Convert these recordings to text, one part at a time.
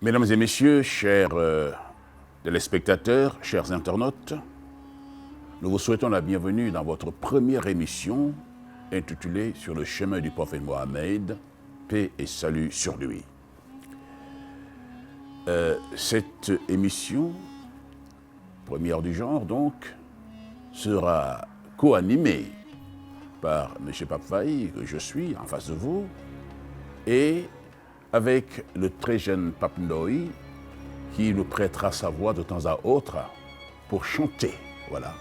Mesdames et messieurs, chers téléspectateurs, chers internautes, nous vous souhaitons la bienvenue dans votre première émission intitulée « Sur le chemin du prophète Mohammed, paix et salut sur lui ». Cette émission, première du genre donc, sera co-animée par M. Pape Faye, que je suis en face de vous, et avec le très jeune Pape Ndoye, qui nous prêtera sa voix de temps à autre pour chanter, voilà,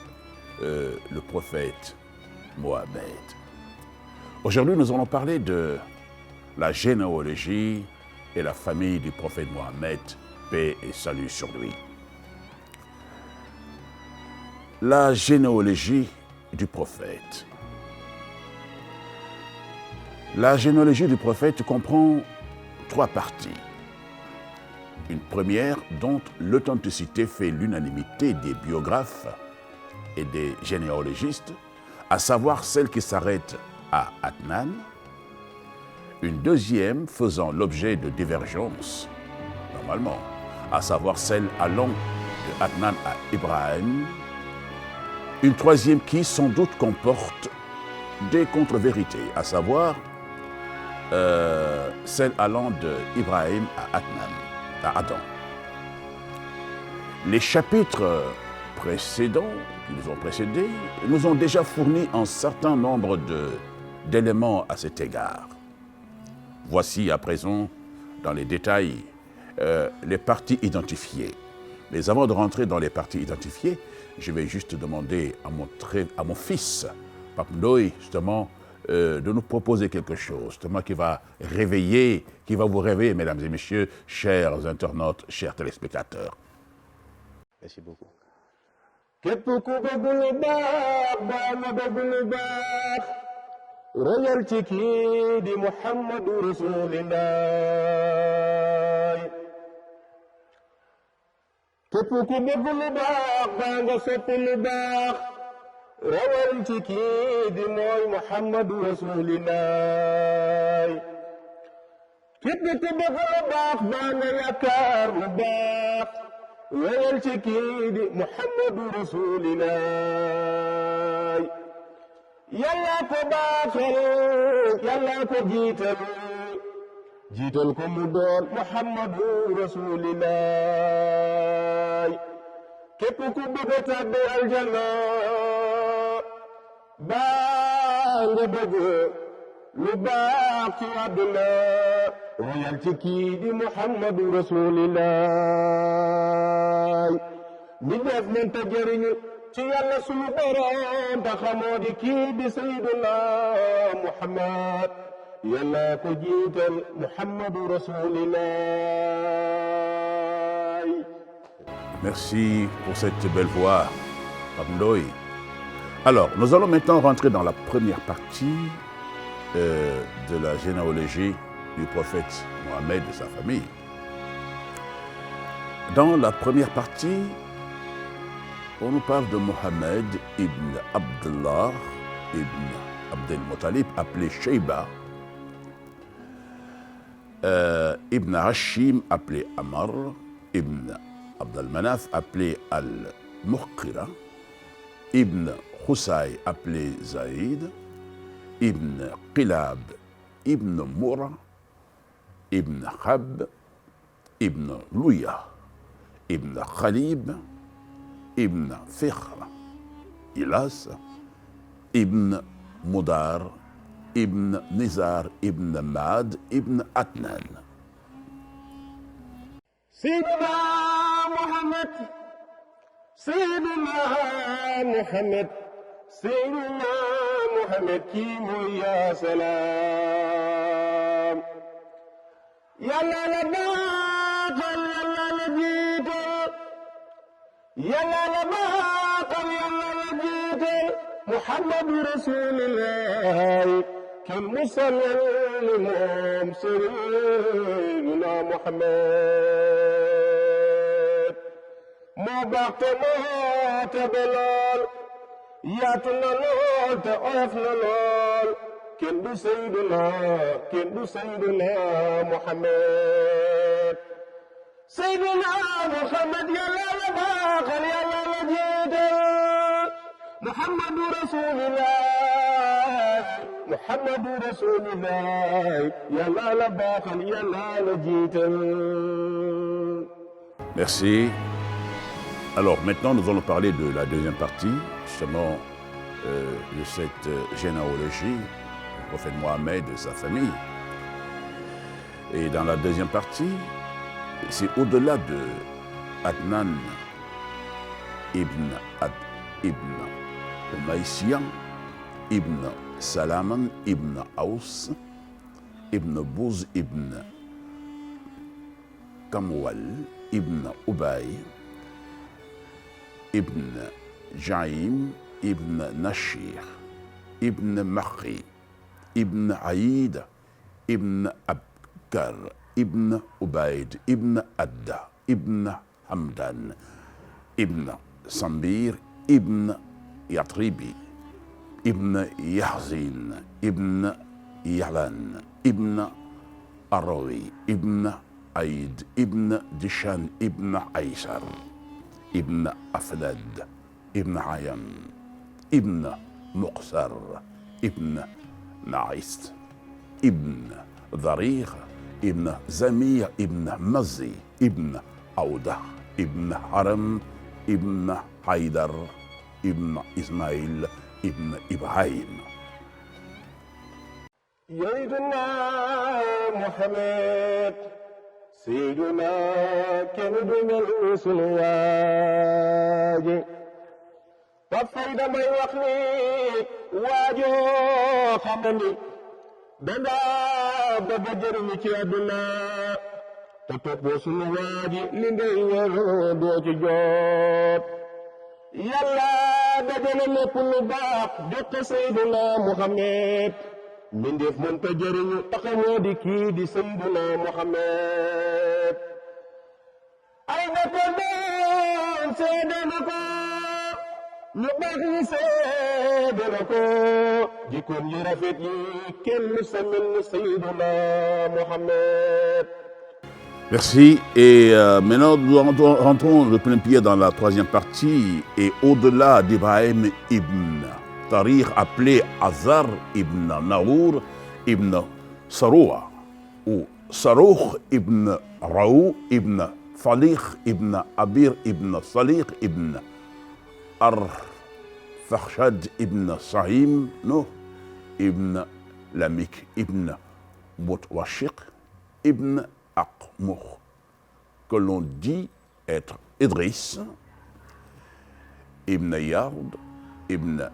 le prophète Mohammed. Aujourd'hui, nous allons parler de la généalogie et la famille du prophète Mohammed, paix et salut sur lui. La généalogie du prophète. La généalogie du prophète comprend trois parties. Une première dont l'authenticité fait l'unanimité des biographes et des généalogistes, à savoir celle qui s'arrête à Adnan. Une deuxième faisant l'objet de divergences, normalement, à savoir celle allant de Adnan à Ibrahim. Une troisième qui, sans doute, comporte des contre-vérités, à savoir celle allant de Ibrahim à Adam. Les chapitres précédents, qui nous ont précédés, nous ont déjà fourni un certain nombre d'éléments à cet égard. Voici à présent, dans les détails, les parties identifiées. Mais avant de rentrer dans les parties identifiées, je vais juste demander à mon fils, Pape Ndoye, justement, de nous proposer quelque chose, justement, qui va vous réveiller, mesdames et messieurs, chers internautes, chers téléspectateurs. Merci beaucoup. képp ku bëgg lu baax baa nga bëgg lu baax royal ci kii di Muhammadu Rasulillah. képp ku bëgg lu baax baa nga sopp lu baax royal ci kii di mooy Muhammadu Rasulillah. képp ku bëgg lu baax baa nga yaakaar lu baax royal ci kii di Muhammadu Rasulillah. yàlla ko baaxal yàlla ko jiital ko mu doon Muhammadu Rasulillah. képp ku bëgg a tàbbi aljanna baa nga bëgg lu baax ci àdduna royal ci kii di Muhammadu Rasulillah. mi def mënta jëriñu ci yàlla sunu borom te xamoo di kii di Sayyiduna Muhammad yàlla ko jiital Muhammadu Rasulillah. Merci pour cette belle voix, Pape Ndoye. Alors, nous allons maintenant rentrer dans la première partie de la généalogie du prophète Mohammed et sa famille. Dans la première partie, on nous parle de Mohammed ibn Abdullah ibn Abdel Muttalib, appelé Shayba, ibn Hashim, appelé Amar, ibn Abd al-Manaf, appelé Al-Muqira, ibn Khusay, appelé Zaïd, ibn Qilab, ibn Moura, ibn Khab, ibn Louya, ibn Khalib, ibn Fikhr, Ilas, ibn Mudar, ibn Nizar, ibn Mad, ibn Adnan. Sayyidina Muhammad, Sayyidina Muhammad, Sayyidina Muhammad kii mooy yaa salaam. yàlla la baaxal yàlla la jiital yàlla la baaxal yàlla la jiital Muhammadu Rasulillah. kenn musalal ni moom Sayyidina Muhammad. moo baax te moo tabe lool yaatu na lool te oyof na lool kenn du Sayyidina Muhammad. سيدنا محمد يلا لباقر يلا لجيدل محمد رسول الله محمد رسول الله يلا لباقر يلا لجيدل. Merci. Alors maintenant, nous allons parler de la deuxième partie, justement de cette généalogie du prophète Mohammed et sa famille. Et dans la deuxième partie, c'est au-delà de Adnan ibn Umaysiyan, ibn Salaman, ibn Aus, ibn Bouz, ibn Kamwal, ibn Ubay, ibn Jaïm, ibn Nashir, ibn Makhi, ibn Aïd, ibn Abkar, ibn Ubaid, ibn Adda, ibn Hamdan, ibn Sambir, ibn Yatribi, ibn Yahzin, ibn Yalan, ibn Arawi, ibn Aïd, ibn Dishan, ibn Aïsar, ibn Aflad, ibn Ayam, ibn Muqsar, ibn Naïst, ibn Dharir, ibn Zamir, ibn Mazi, ibn Aouda, ibn Haram, ibn Haïdar, ibn Ismaïl, ibn Ibrahim. يدنا محمد سيدنا كند من سلواج وفيد ما يوخني واجو خمني دندا بجر ميتي ادنا تتوب سلواج لندي دو ci jot yalla dajale lepp lu baax jox سيدنا محمد من ديف منتجرين تقمو دي كي دي سيدنا محمد أين تدين سيدنكو نبغي سيدنكو جيكون يرفت كل سمن سيدنا محمد. Merci. Et maintenant, nous rentrons le plein pied dans la troisième partie et au-delà d'Ibrahim ibn Tariq appelé Azar ibn Naour ibn Saroua ou Saroukh ibn Raou ibn Falikh ibn Abir ibn Salik ibn Arfakhshad ibn Sahim Nuh ibn Lamik ibn Mutwashiq ibn Aqmukh, que l'on dit être Idriss ibn Yard ibn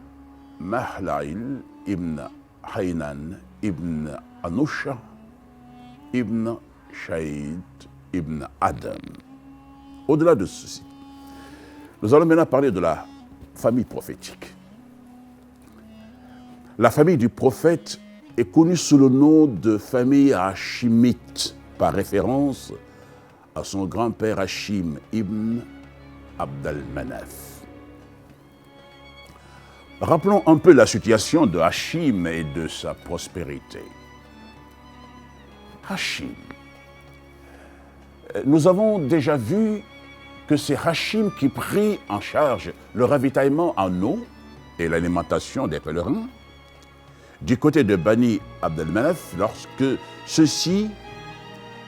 Mahlaïl, ibn Haynan, ibn Anusha, ibn Shaïd, ibn Adam. Au-delà de ceci, nous allons maintenant parler de la famille prophétique. La famille du prophète est connue sous le nom de famille hachimite, par référence à son grand-père Hachim ibn Abd al-Manaf. Rappelons un peu la situation de Hachim et de sa prospérité. Hachim. Nous avons déjà vu que c'est Hachim qui prit en charge le ravitaillement en eau et l'alimentation des pèlerins du côté de Bani Abd al-Manaf lorsque ceux-ci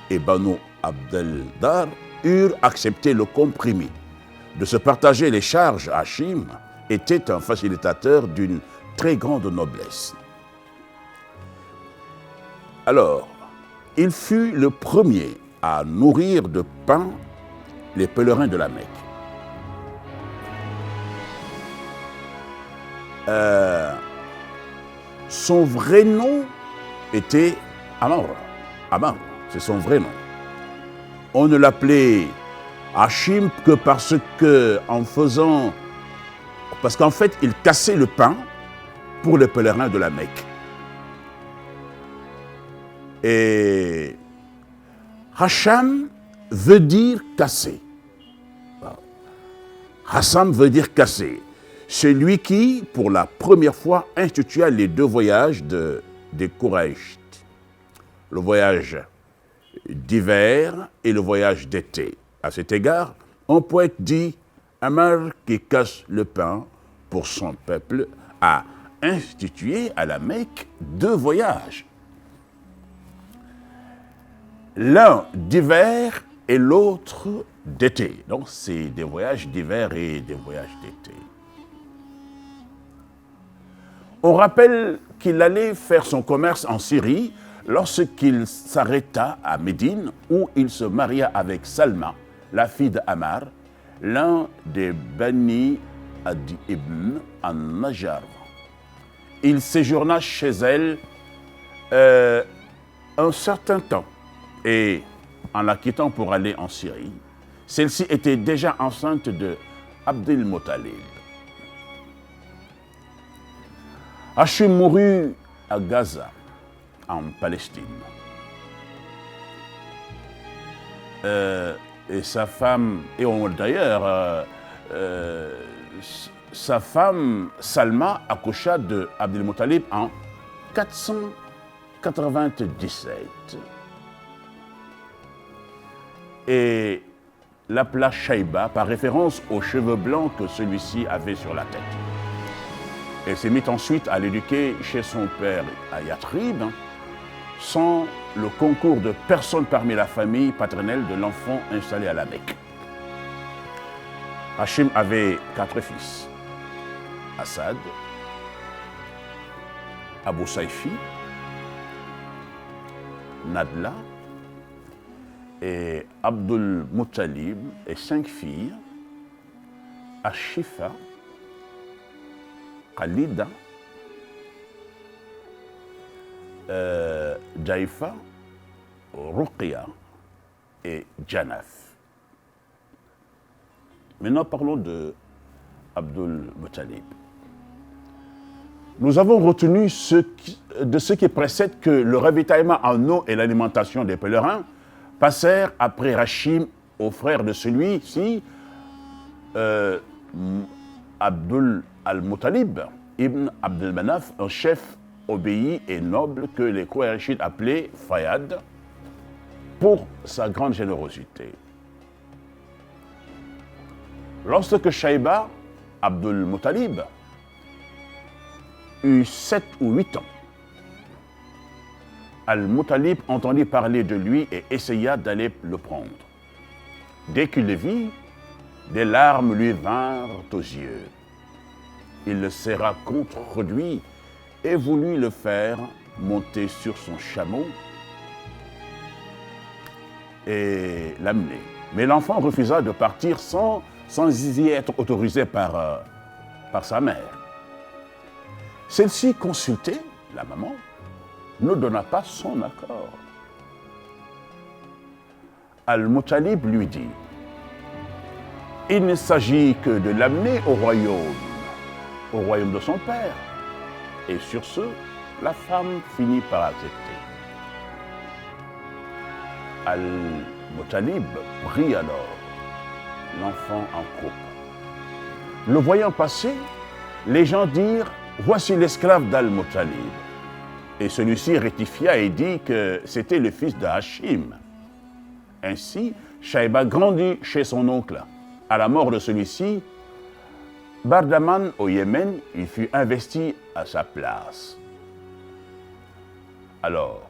et Banu Abd al-Dar eurent accepté le compromis de se partager les charges. Hachim était un facilitateur d'une très grande noblesse. Alors, il fut le premier à nourrir de pain les pèlerins de la Mecque. Son vrai nom était Amr. Amr, c'est son vrai nom. On ne l'appelait Hachim que parce qu'en fait, il cassait le pain pour les pèlerins de la Mecque. Et Hacham veut dire casser. Hassam veut dire casser. C'est lui qui, pour la première fois, institua les deux voyages des Quraysh. Le voyage d'hiver et le voyage d'été. À cet égard, un poète dit « Ammar qui casse le pain pour son peuple a institué à la Mecque 2 voyages. L'un d'hiver et l'autre d'été. » Donc, c'est des voyages d'hiver et des voyages d'été. On rappelle qu'il allait faire son commerce en Syrie lorsqu'il s'arrêta à Médine où il se maria avec Salma, la fille d'Ammar, l'un des Bani Adi ibn an-Najjar. Il séjourna chez elle un certain temps et en la quittant pour aller en Syrie, celle-ci était déjà enceinte de Abdul Muttalib. Hachim mourut à Gaza, en Palestine. Et sa femme, d'ailleurs, sa femme Salma accoucha de Abdul Muttalib en 497 et l'appela Shaïba par référence aux cheveux blancs que celui-ci avait sur la tête. Elle s'est mise ensuite à l'éduquer chez son père à Yatrib, sans le concours de personne parmi la famille paternelle de l'enfant installé à la Mecque. Hachim avait 4 fils. Assad, Abu Saifi, Nadla et Abdul Muttalib et 5 filles, Ashifa, Khalida, Jaifa, Ruqya et Janaf. Maintenant parlons de Abdul Muttalib. Nous avons retenu de ce qui précède que le ravitaillement en eau et l'alimentation des pèlerins passèrent après Hachim au frère de celui-ci, Abdul al-Muttalib, ibn Abdel Manaf, un chef obéi et noble que les Qurayshites appelaient Fayad, pour sa grande générosité. Lorsque Shaïba, Abdul Muttalib, eut 7 ou 8 ans, Al-Muttalib entendit parler de lui et essaya d'aller le prendre. Dès qu'il le vit, des larmes lui vinrent aux yeux. Il le serra contre lui et voulut le faire monter sur son chameau et l'amener. Mais l'enfant refusa de partir sans y être autorisé par sa mère. Celle-ci, consultée, la maman, ne donna pas son accord. Al-Muttalib lui dit « Il ne s'agit que de l'amener au royaume de son père. » Et sur ce, la femme finit par accepter. Al-Muttalib prit alors l'enfant en croupe. Le voyant passer, les gens dirent « Voici l'esclave d'Al-Muttalib. » Et celui-ci rectifia et dit que c'était le fils de Hachim. Ainsi, Shaïba grandit chez son oncle. À la mort de celui-ci, Bardaman au Yémen, il fut investi à sa place. Alors,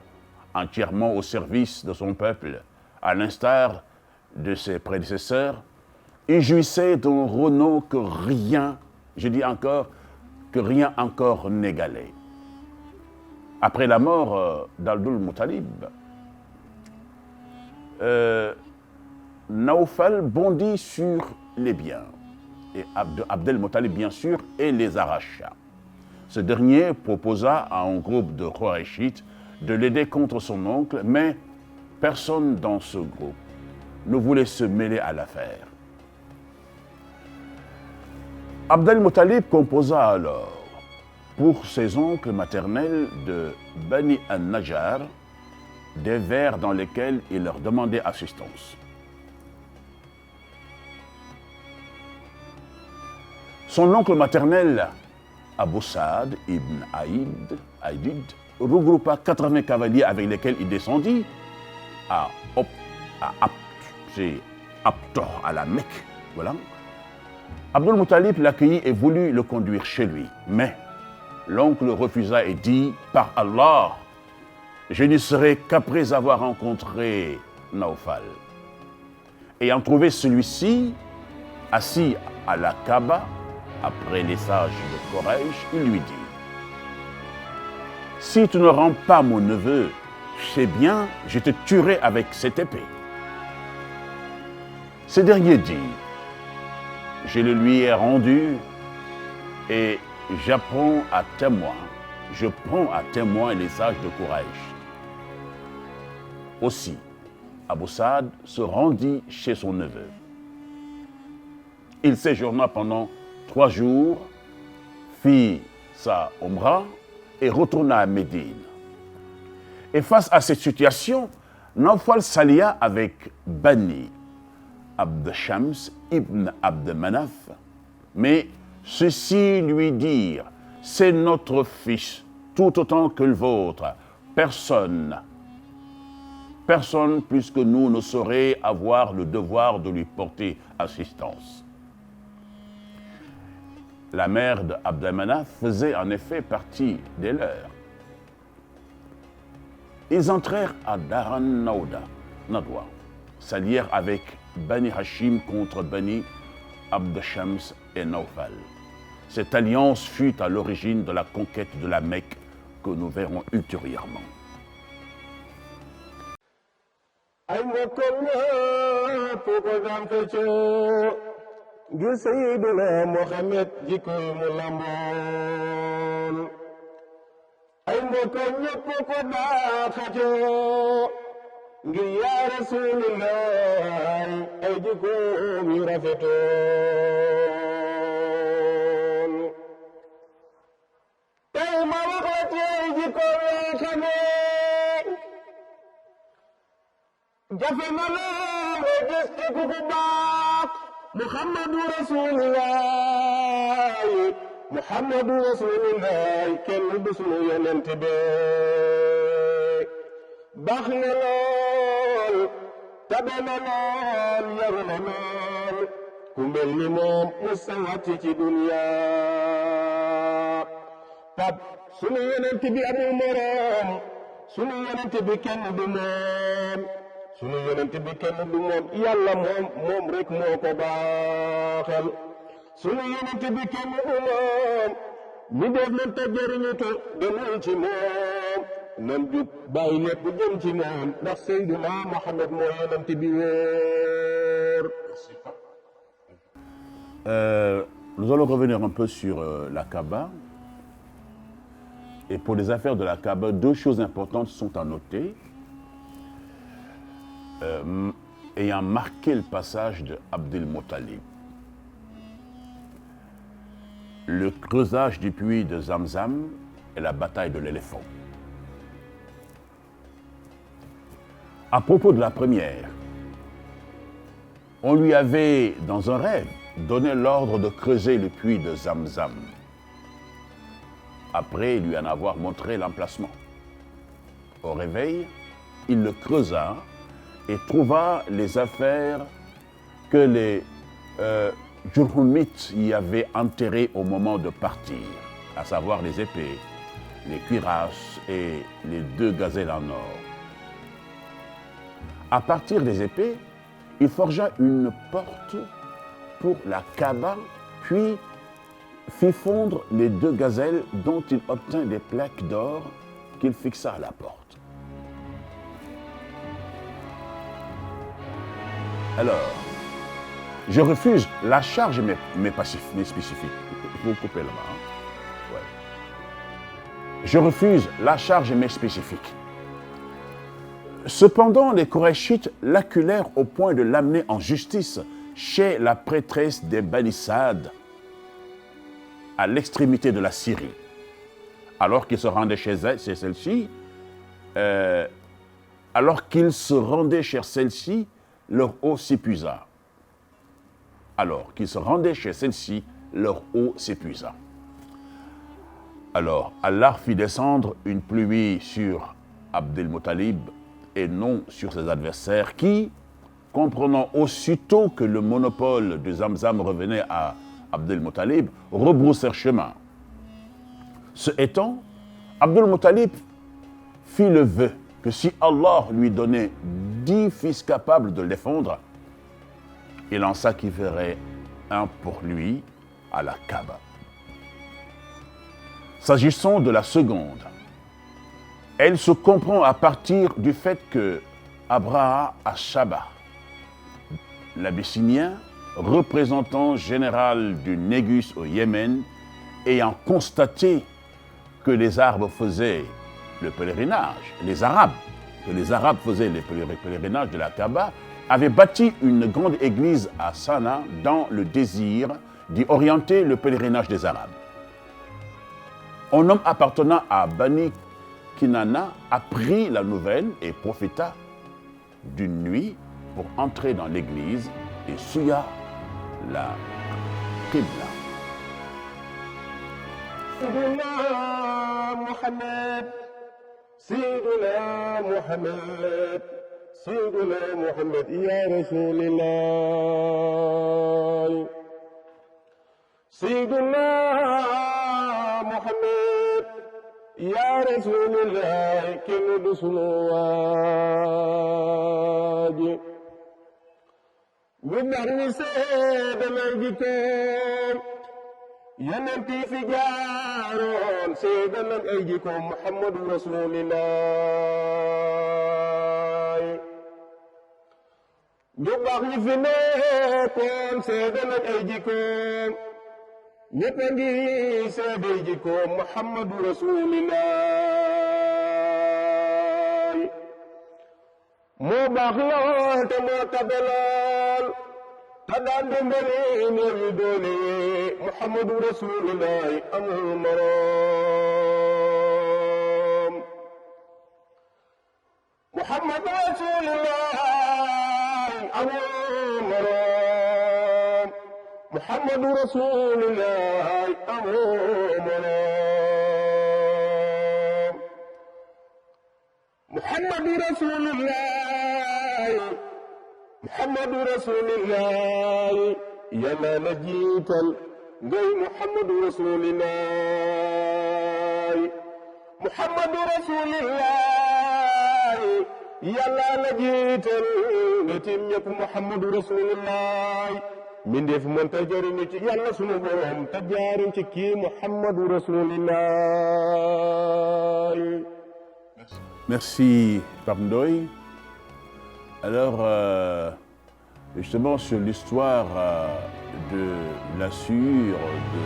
entièrement au service de son peuple, à l'instar de ses prédécesseurs, il jouissait d'un renom que rien, je dis encore, que rien encore n'égalait. Après la mort d'Abdul Muttalib, Naoufal bondit sur les biens, et Abdel Muttalib bien sûr, et les arracha. Ce dernier proposa à un groupe de Qurayshites de l'aider contre son oncle, mais personne dans ce groupe ne voulait se mêler à l'affaire. Abdel Muttalib composa alors pour ses oncles maternels de Bani an-Najjar des vers dans lesquels il leur demandait assistance. Son oncle maternel, Abu Saad ibn Aïdid, regroupa 80 cavaliers avec lesquels il descendit à Abt, c'est Abtoh à la Mecque. Voilà. Abdul Muttalib l'accueillit et voulut le conduire chez lui. Mais l'oncle refusa et dit, par Allah, je n'y serai qu'après avoir rencontré Naufal. Ayant trouvé celui-ci assis à la Kaaba, après les sages de Quraysh, il lui dit, si tu ne rends pas mon neveu, sais bien, je te tuerai avec cette épée. Ce dernier dit, je le lui ai rendu et je prends à témoin les sages de Quraysh. Aussi, Abu Saad se rendit chez son neveu. Il séjourna pendant 3 jours, fit sa Umrah et retourna à Médine. Et face à cette situation, Naufal s'allia avec Bani Abd Shams ibn Abd Manaf, mais ceux-ci lui dirent, c'est notre fils, tout autant que le vôtre. Personne plus que nous ne saurait avoir le devoir de lui porter assistance. La mère d'Abd Manaf faisait en effet partie des leurs. Ils entrèrent à Daran Nadwa, s'allièrent avec Bani Hashim contre Bani Abd Shams et Naufal. Cette alliance fut à l'origine de la conquête de la Mecque que nous verrons ultérieurement. ngir Sayyiduna Muhammad jikkoy mu lamboon ay mbokkam ñëpp ko baaxatoo ngir yaa Rasulullah ay jikkoom yu rafetoon tey ma wax la ci ay jikkoom yoo xamee jafe na lool gis ci ku baax Muhammadu Rasulullah kenn du sunu yonent bi baax na lool tabe na lool yaru na lool ku mel ni moom musa wàcc ci dunya pap sunu yonent bi amul moroom sunu yonent bi kenn du moom sunu yonent bi kenn du moom yàlla moom rek moo ko baaxal sunu yonent bi kenn du moom mi def nañ te jëriñu te demul ci moom nan jub bàyyi lépp jëm ci moom ndax Seydina Muhammad moo yonent bi wóor. Nous allons revenir un peu sur la Kaaba. Et pour les affaires de la Kaaba, 2 choses importantes sont à noter. Ayant marqué le passage de Abdul Muttalib. Le creusage du puits de Zamzam et la bataille de l'éléphant. À propos de la première, on lui avait, dans un rêve, donné l'ordre de creuser le puits de Zamzam. Après lui en avoir montré l'emplacement. Au réveil, il le creusa et trouva les affaires que les Jurhumites y avaient enterrées au moment de partir, à savoir les épées, les cuirasses et les 2 gazelles en or. À partir des épées, il forgea une porte pour la Kaaba, puis fit fondre les 2 gazelles dont il obtint des plaques d'or qu'il fixa à la porte. Alors, je refuse la charge mes spécifiques. Vous coupez là-bas. Hein? Ouais. Je refuse la charge mes spécifiques. Cependant, les Korachites l'acculèrent au point de l'amener en justice chez la prêtresse des Bani Saad, à l'extrémité de la Syrie. Alors qu'il se rendait chez celle-ci, leur eau s'épuisa. Alors qu'ils se rendaient chez celle-ci, leur eau s'épuisa. Alors Allah fit descendre une pluie sur Abdul Muttalib et non sur ses adversaires qui, comprenant aussitôt que le monopole de Zamzam revenait à Abdul Muttalib, rebroussèrent chemin. Ce étant, Abdul Muttalib fit le vœu que si Allah lui donnait 10 fils capables de l'effondrer, il en sacrifierait un pour lui à la Kaaba. S'agissant de la seconde, elle se comprend à partir du fait que Abraha Ashaba, l'Abyssinien, représentant général du Négus au Yémen, ayant constaté que les Arabes faisaient le pèlerinage, que les Arabes faisaient le pèlerinage de la Kaaba, avait bâti une grande église à Sanaa dans le désir d'y orienter le pèlerinage des Arabes. Un homme appartenant à Bani Kinana apprit la nouvelle et profita d'une nuit pour entrer dans l'église et souilla la Qibla. سيدنا محمد سيدنا محمد يا رسول الله سيدنا محمد يا رسول الله كن بسنواج بالنهر سيدنا الجكم ينبي في جارون سيدنا الجكم محمد رسول الله جباخ يفنيكم سيدنا الجكم يبني سيدنا محمد رسول الله مباخ تمتبلال تدان دمبري نبدوني محمد رسول الله أمر مرام محمد رسول الله أمر مرام محمد رسول الله أمر مرام محمد رسول الله محمد رسول الله يلا نجيت غير محمد رسول الله محمد رسول الله يلا نجيت نتيم يك محمد رسول الله من ديف من تجاري يلا سونو بروم تجاري كي محمد رسول الله. Merci Pape Ndoye. Alors, justement, sur l'histoire de la sûre de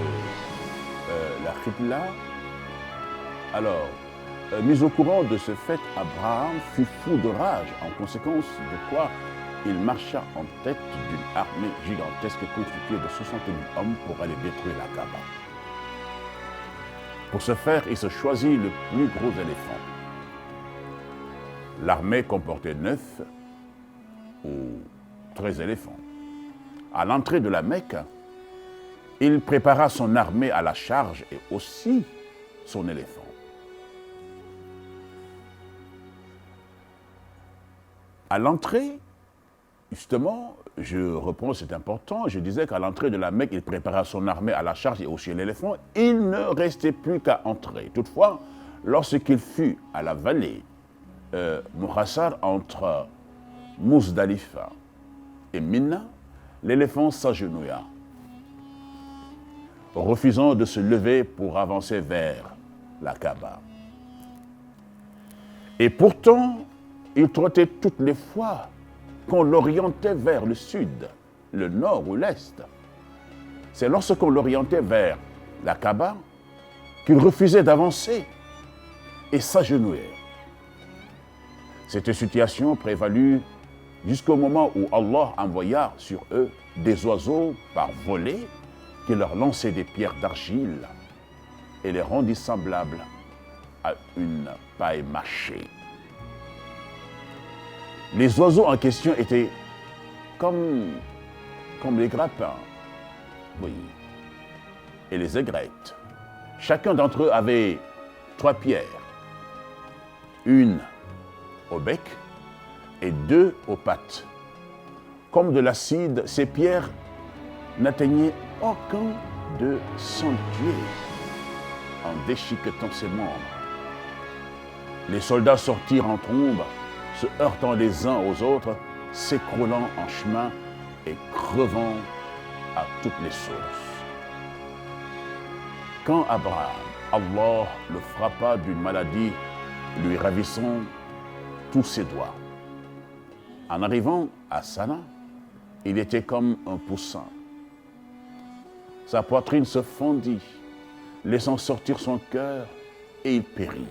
la Qibla, alors, mis au courant de ce fait, Abraham fut fou de rage, en conséquence de quoi il marcha en tête d'une armée gigantesque constituée de 60 000 hommes pour aller détruire la Kaaba. Pour ce faire, il se choisit le plus gros éléphant. L'armée comportait 9 ou 13 éléphants. À l'entrée de la Mecque, il prépara son armée à la charge et aussi son éléphant. À l'entrée, justement, je reprends, c'est important, je disais qu'à l'entrée de la Mecque, il prépara son armée à la charge et aussi l'éléphant. Il ne restait plus qu'à entrer. Toutefois, lorsqu'il fut à la vallée Muhassar entre Muzdalifa et Mina, l'éléphant s'agenouilla, refusant de se lever pour avancer vers la Kaaba. Et pourtant, il trottait toutes les fois qu'on l'orientait vers le sud, le nord ou l'est. C'est lorsqu'on l'orientait vers la Kaaba qu'il refusait d'avancer et s'agenouillait. Cette situation prévalut jusqu'au moment où Allah envoya sur eux des oiseaux par volée qui leur lançaient des pierres d'argile et les rendit semblables à une paille mâchée. Les oiseaux en question étaient comme les grappins, oui, et les aigrettes. Chacun d'entre eux avait 3 pierres, une au bec et 2 aux pattes. comme de l'acide, ces pierres n'atteignaient aucun de son pied en déchiquetant ses membres. Les soldats sortirent en trombe, se heurtant les uns aux autres, s'écroulant en chemin et crevant à toutes les sources. Quand Abraham, Allah le frappa d'une maladie, lui ravissant tous ses doigts. En arrivant à Sana, il était comme un poussin. Sa poitrine se fendit, laissant sortir son cœur, et il périt.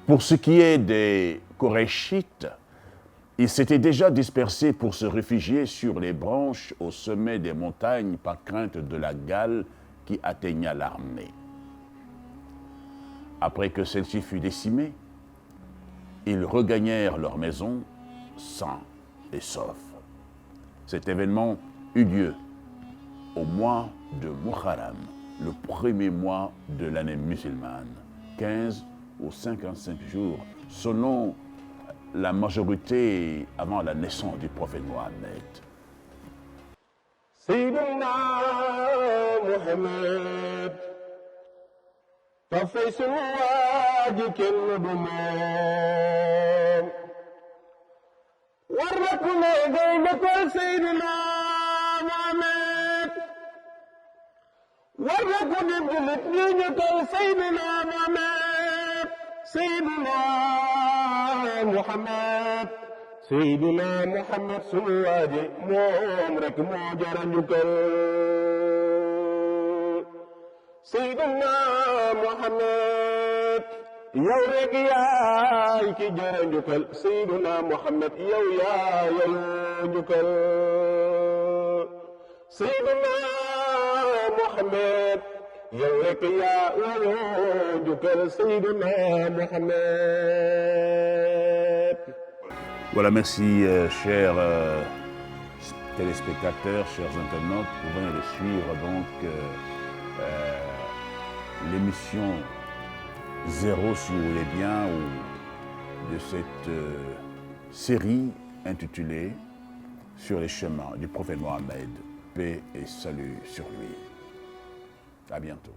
Pour ce qui est des Korachites, ils s'étaient déjà dispersés pour se réfugier sur les branches au sommet des montagnes par crainte de la gale qui atteigna l'armée. Après que celle-ci fut décimée, ils regagnèrent leur maison sains et saufs. Cet événement eut lieu au mois de Muharram, le premier mois de l'année musulmane, 15 ou 55 jours, selon la majorité avant la naissance du prophète Mohammed. Sayyidina Muhammad dafay sunu waa ji kenn du moom war na ku ne ngay nekkal Sayyidina Muhammad war na ku ne jullit ñi nekkal Sayyidina Muhammad Sayyidina Muhammad Sayyidina Muhammad sunu waa ji moom rek moo jara njukkal Sayyidina Muhammad yow rek yaay ki jara njukkal Sayyidina Muhammad yow yaa yeyoo njukkal Sayyidina Muhammad yow rek yaa yeyoo njukkal Sayyidina Muhammad. Voilà, merci chers téléspectateurs, chers internautes. Vous venez de suivre donc l'émission 0, si vous voulez bien, ou de cette série intitulée Sur les chemins du prophète Mohammed, paix et salut sur lui. À bientôt.